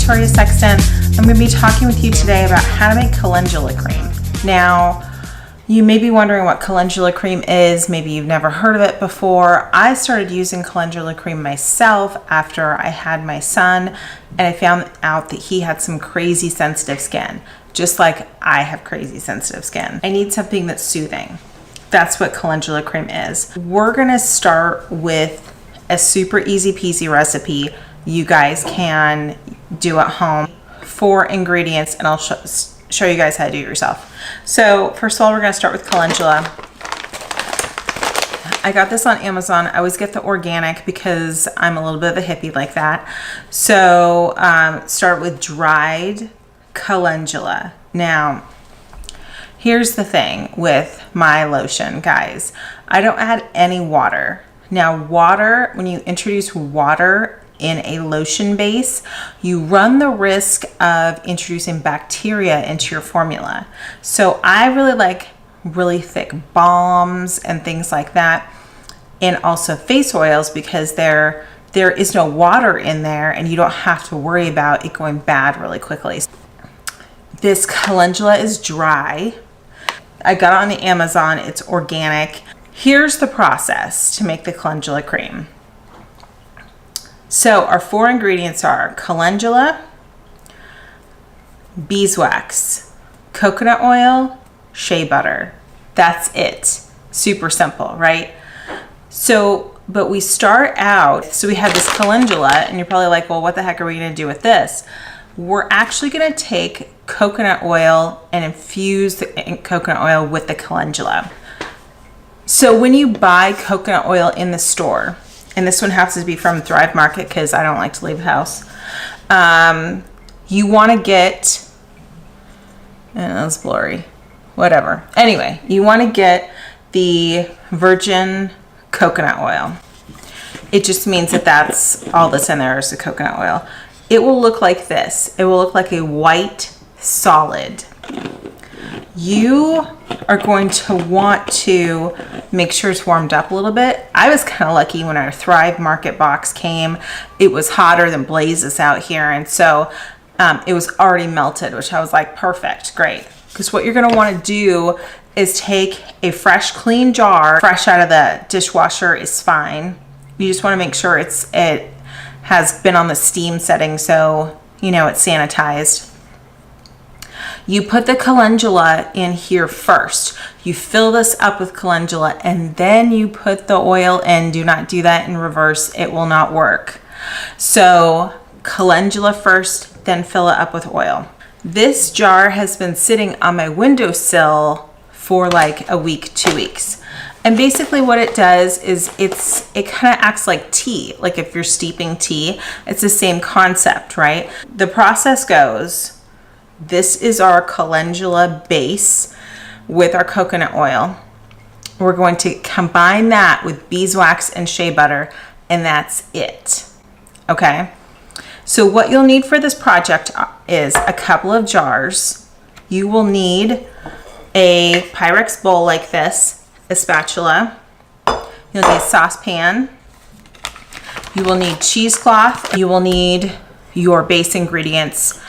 Victoria Sexton. I'm going to be talking with you today about how to make calendula cream. Now, you may be wondering what calendula cream is. Maybe you've never heard of it before. I started using calendula cream myself after I had my son, and I found out that he had some crazy sensitive skin, just like I have crazy sensitive skin. I need something that's soothing. That's what calendula cream is. We're going to start with a super easy peasy recipe you guys can do at home. 4 ingredients, and I'll show you guys how to do it yourself. So first of all, we're going to start with calendula. I got this on Amazon. I always get the organic because I'm a little bit of a hippie like that. So start with dried calendula. Now, here's the thing with my lotion, guys. I don't add any water. Now, water, when you introduce water in a lotion base, you run the risk of introducing bacteria into your formula. So I really like really thick balms and things like that, and also face oils, because there is no water in there and you don't have to worry about it going bad really quickly. This calendula is dry. I got it on the Amazon. It's organic. Here's the process to make the calendula cream. So our 4 ingredients are calendula, beeswax, coconut oil, shea butter. That's it. Super simple, right? So, but we start out, so we have this calendula, and you're probably like, well, what the heck are we going to do with this? We're actually going to take coconut oil and infuse the coconut oil with the calendula. So when you buy coconut oil in the store, and this one happens to be from Thrive Market because I don't like to leave the house, you want to get, it's blurry, whatever. Anyway, you want to get the virgin coconut oil. It just means that that's all that's in there is the coconut oil. It will look like this. It will look like a white solid. You are going to want to make sure it's warmed up a little bit. I was kind of lucky when our Thrive Market box came. It was hotter than blazes out here, and so it was already melted, which I was like, perfect, great. Because what you're going to want to do is take a fresh, clean jar. Fresh out of the dishwasher is fine. You just want to make sure it has been on the steam setting, so you know it's sanitized. You put the calendula in here first. You fill this up with calendula, and then you put the oil in. Do not do that in reverse. It will not work. So calendula first, then fill it up with oil. This jar has been sitting on my windowsill for like a week, 2 weeks. And basically what it does is it kind of acts like tea. Like if you're steeping tea, it's the same concept, right? The process goes, this is our calendula base with our coconut oil. We're going to combine that with beeswax and shea butter, and that's it. Okay? So what you'll need for this project is a couple of jars. You will need a Pyrex bowl like this, a spatula. You'll need a saucepan. You will need cheesecloth. You will need your base ingredients.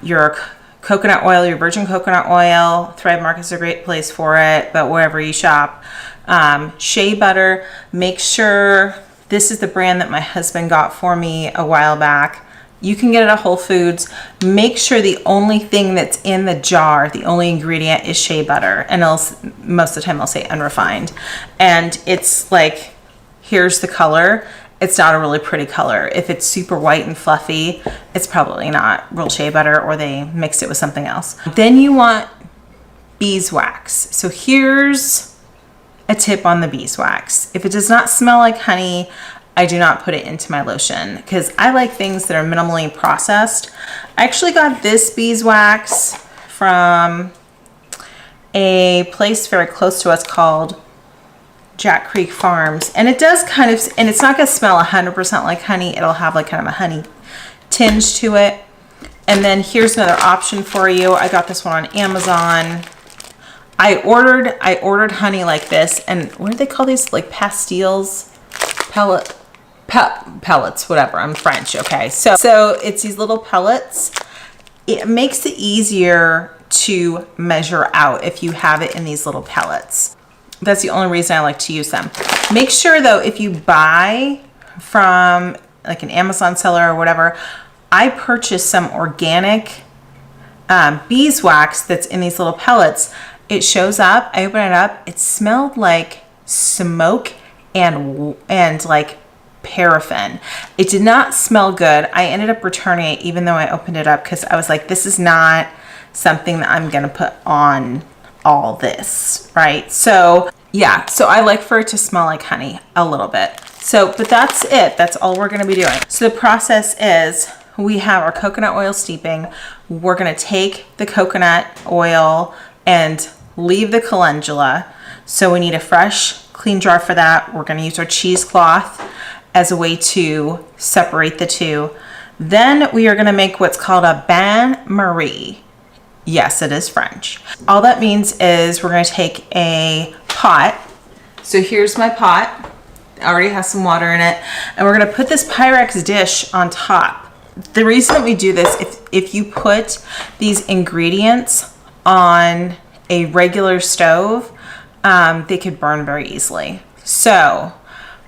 Your coconut oil, your virgin coconut oil. Thrive Market's a great place for it, but wherever you shop. Shea butter. Make sure, this is the brand that my husband got for me a while back. You can get it at Whole Foods. Make sure the only thing that's in the jar, the only ingredient, is shea butter. And most of the time I'll say unrefined. And it's like, here's the color. It's not a really pretty color. If it's super white and fluffy, it's probably not real shea butter, or they mixed it with something else. Then you want beeswax. So here's a tip on the beeswax. If it does not smell like honey, I do not put it into my lotion because I like things that are minimally processed. I actually got this beeswax from a place very close to us called Jack Creek Farms, and it does kind of, and it's not going to smell 100% like honey. It'll have like kind of a honey tinge to it. And then here's another option for you. I got this one on Amazon. I ordered honey like this, and what do they call these? Like pastilles, pellets, whatever. I'm French, okay? So it's these little pellets. It makes it easier to measure out if you have it in these little pellets. That's the only reason I like to use them. Make sure though, if you buy from like an Amazon seller or whatever, I purchased some organic beeswax that's in these little pellets. It shows up, I open it up, it smelled like smoke and like paraffin. It did not smell good. I ended up returning it even though I opened it up because I was like, this is not something that I'm gonna put on all this, right? So yeah, so I like for it to smell like honey a little bit. So, but that's it. That's all we're gonna be doing. So the process is we have our coconut oil steeping. We're gonna take the coconut oil and leave the calendula. So we need a fresh, clean jar for that. We're gonna use our cheesecloth as a way to separate the two. Then we are gonna make what's called a bain-marie. Yes, it is French. All that means is we're gonna take a pot. So here's my pot. It already has some water in it. And we're gonna put this Pyrex dish on top. The reason that we do this, if you put these ingredients on a regular stove, they could burn very easily. So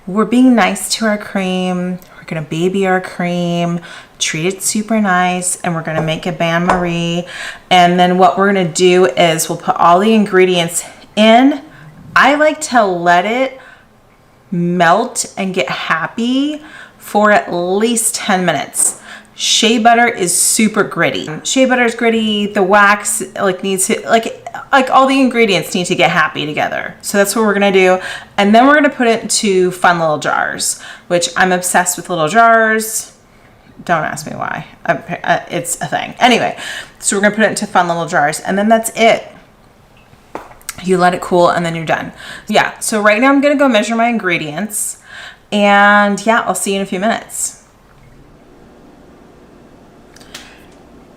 we're being nice to our cream. We're gonna baby our cream, treat it super nice, and we're gonna make a bain-marie. And then what we're gonna do is we'll put all the ingredients in. I like to let it melt and get happy for at least 10 minutes. Shea butter is super gritty. Shea butter is gritty. The wax needs to like all the ingredients need to get happy together. So that's what we're gonna do. And then we're gonna put it into fun little jars, which I'm obsessed with little jars. Don't ask me why. It's a thing. Anyway, so we're gonna put it into fun little jars, and then that's it. You let it cool, and then you're done. Yeah. So right now I'm gonna go measure my ingredients, and yeah, I'll see you in a few minutes.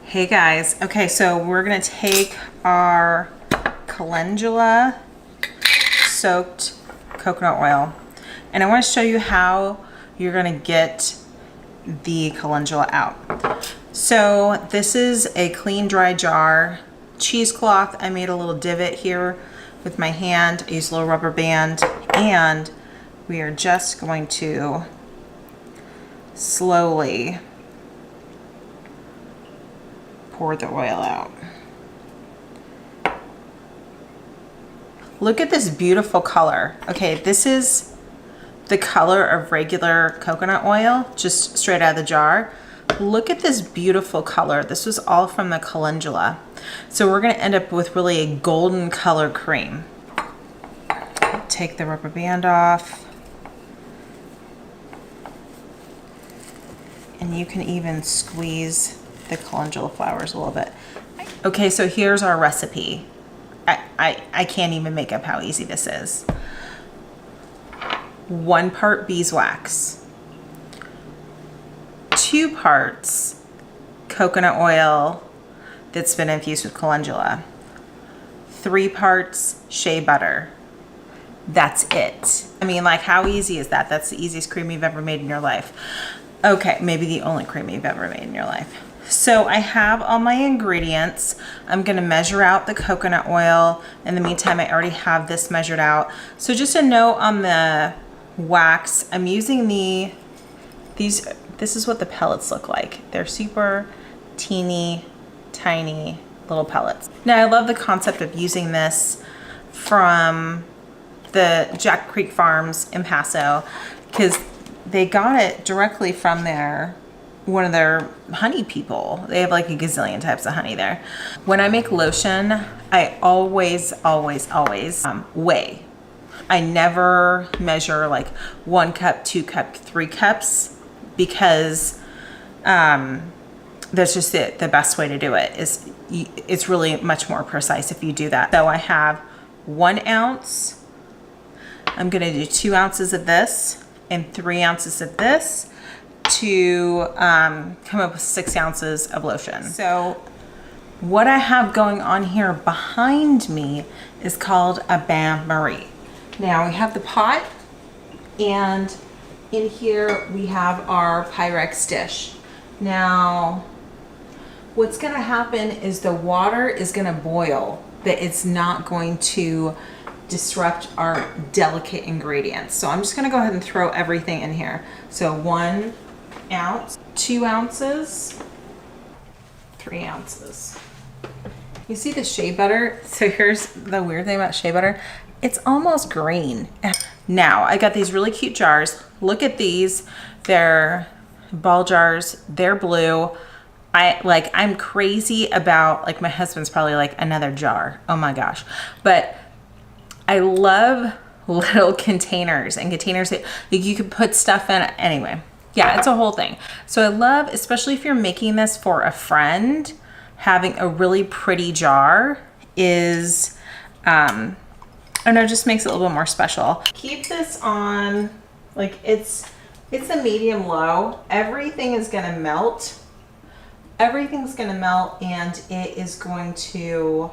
Hey guys, okay, so we're gonna take our calendula soaked coconut oil, and I wanna show you how you're gonna get the calendula out. So this is a clean, dry jar, cheesecloth. I made a little divot here with my hand. I used a little rubber band, and we are just going to slowly pour the oil out. Look at this beautiful color. Okay, this is the color of regular coconut oil, just straight out of the jar. Look at this beautiful color. This was all from the calendula. So we're gonna end up with really a golden color cream. Take the rubber band off. And you can even squeeze the calendula flowers a little bit. Okay, so here's our recipe. I can't even make up how easy this is. 1 part beeswax, 2 parts coconut oil that's been infused with calendula, 3 parts shea butter. That's it. I mean, like, how easy is that? That's the easiest cream you've ever made in your life. Okay, maybe the only cream you've ever made in your life. So I have all my ingredients. I'm gonna measure out the coconut oil. In the meantime, I already have this measured out. So just a note on the wax, I'm using this is what the pellets look like. They're super teeny, tiny little pellets. Now I love the concept of using this from the Jack Creek Farms in Paso, because they got it directly from one of their honey people. They have like a gazillion types of honey there. When I make lotion, I always weigh. I never measure like 1 cup, 2 cup, 3 cups, because that's just it. The best way to do it is it's really much more precise if you do that. So I have 1 ounce. I'm gonna do 2 ounces of this and 3 ounces of this to come up with 6 ounces of lotion. So what I have going on here behind me is called a bain-marie. Now we have the pot, and in here we have our Pyrex dish. Now, what's gonna happen is the water is gonna boil, but it's not going to disrupt our delicate ingredients. So I'm just gonna go ahead and throw everything in here. So 1 ounce, 2 ounces, 3 ounces. You see the shea butter? So here's the weird thing about shea butter. It's almost green. Now, I got these really cute jars. Look at these. They're ball jars. They're blue. I'm crazy about, like, my husband's probably like, another jar. Oh my gosh. But I love little containers and containers that you could put stuff in. Anyway, yeah, it's a whole thing. So I love, especially if you're making this for a friend, having a really pretty jar is, I don't know, just makes it a little bit more special. Keep this on, like, it's a medium low. Everything is gonna melt. Everything's gonna melt and it is going to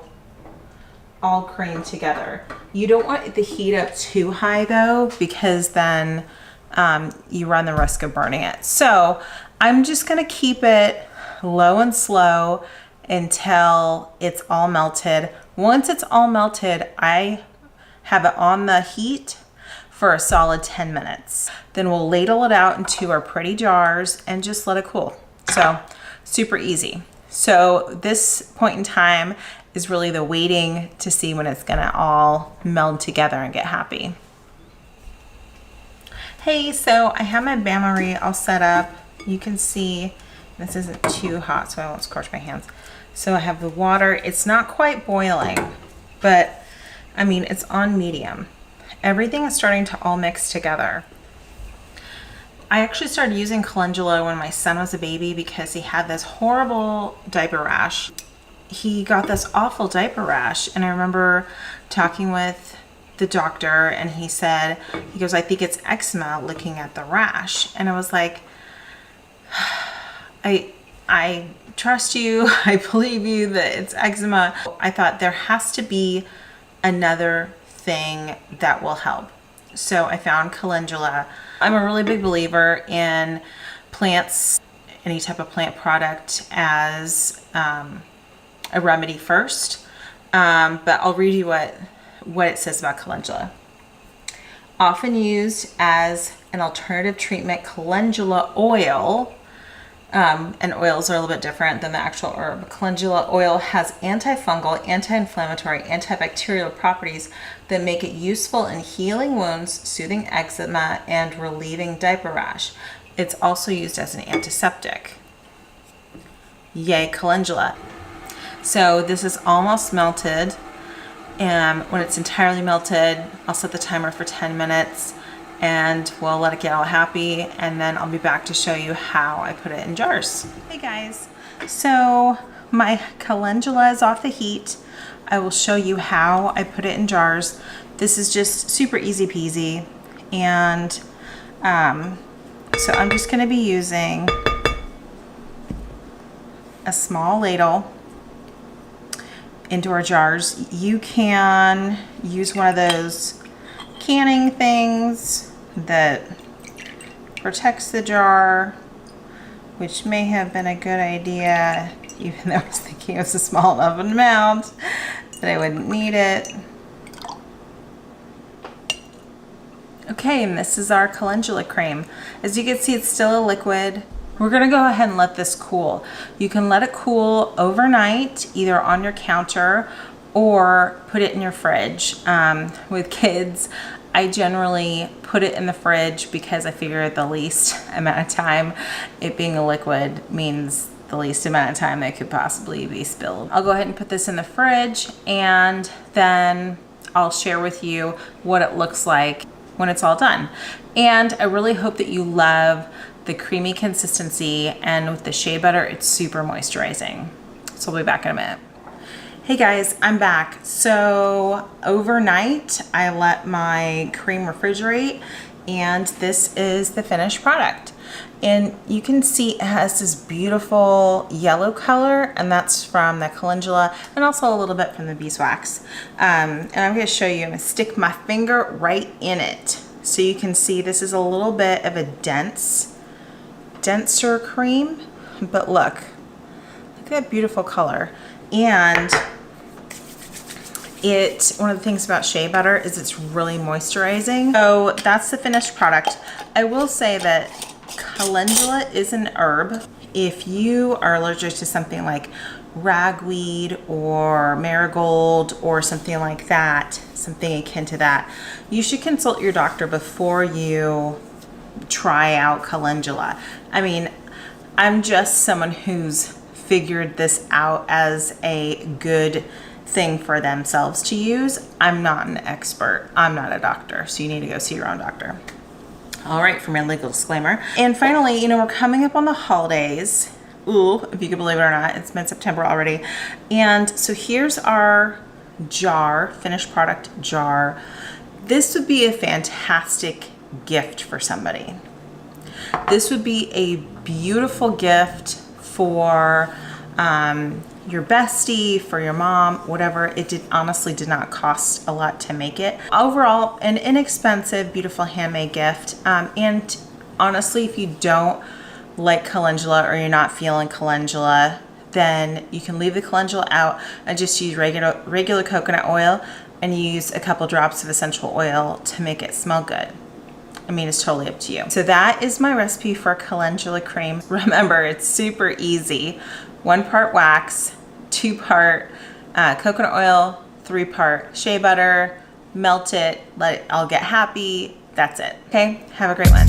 all cream together. You don't want the heat up too high though, because then you run the risk of burning it. So I'm just gonna keep it low and slow until it's all melted. Once it's all melted, I have it on the heat for a solid 10 minutes. Then we'll ladle it out into our pretty jars and just let it cool. So super easy. So this point in time is really the waiting to see when it's gonna all meld together and get happy. Hey, so I have my bain-marie all set up. You can see this isn't too hot, so I won't scorch my hands. So I have the water. It's not quite boiling, but I mean, it's on medium. Everything is starting to all mix together. I actually started using Calendula when my son was a baby because he had this horrible diaper rash. He got this awful diaper rash, and I remember talking with the doctor and he said, he goes, I think it's eczema, looking at the rash. And I was like, I trust you, I believe you that it's eczema. I thought there has to be another thing that will help. So I found Calendula. I'm a really big believer in plants, any type of plant product as a remedy first. But I'll read you what it says about Calendula. Often used as an alternative treatment, Calendula oil, and oils are a little bit different than the actual herb. Calendula oil has antifungal, anti-inflammatory, antibacterial properties that make it useful in healing wounds, soothing eczema, and relieving diaper rash. It's also used as an antiseptic. Yay, Calendula. So this is almost melted, and when it's entirely melted, I'll set the timer for 10 minutes and we'll let it get all happy, and then I'll be back to show you how I put it in jars. Hey guys, so my Calendula is off the heat. I will show you how I put it in jars. This is just super easy peasy, and so I'm just going to be using a small ladle into our jars. You can use one of those canning things that protects the jar, which may have been a good idea, even though I was thinking it was a small enough amount that I wouldn't need it. Okay, and this is our Calendula cream. As you can see, it's still a liquid. We're gonna go ahead and let this cool. You can let it cool overnight, either on your counter or put it in your fridge. With kids, I generally put it in the fridge because I figure the least amount of time, it being a liquid means the least amount of time that could possibly be spilled. I'll go ahead and put this in the fridge, and then I'll share with you what it looks like when it's all done. And I really hope that you love the creamy consistency, and with the shea butter, it's super moisturizing. So we'll be back in a minute. Hey guys, I'm back. So overnight, I let my cream refrigerate, and this is the finished product. And you can see it has this beautiful yellow color, and that's from the Calendula, and also a little bit from the beeswax. And I'm gonna show you, I'm gonna stick my finger right in it. So you can see this is a little bit of a denser cream, but look at that beautiful color. And one of the things about shea butter is it's really moisturizing. So that's the finished product. I will say that calendula is an herb. If you are allergic to something like ragweed or marigold or something like that, something akin to that, you should consult your doctor before you try out calendula. I mean, I'm just someone who's figured this out as a good thing for themselves to use. I'm not an expert. I'm not a doctor, so you need to go see your own doctor. All right, for my legal disclaimer. And finally, you know, we're coming up on the holidays. Ooh, if you can believe it or not, it's mid-September already. And so here's our jar, finished product jar. This would be a fantastic gift for somebody. This would be a beautiful gift for your bestie, for your mom, whatever. It honestly did not cost a lot to make it. Overall, an inexpensive, beautiful handmade gift. And honestly, if you don't like calendula or you're not feeling calendula, then you can leave the calendula out and just use regular coconut oil and use a couple drops of essential oil to make it smell good. I mean, it's totally up to you. So that is my recipe for calendula cream. Remember, it's super easy. 1 part wax, 2 part coconut oil, 3 part shea butter, melt it, let it all get happy. That's it. Okay, have a great one.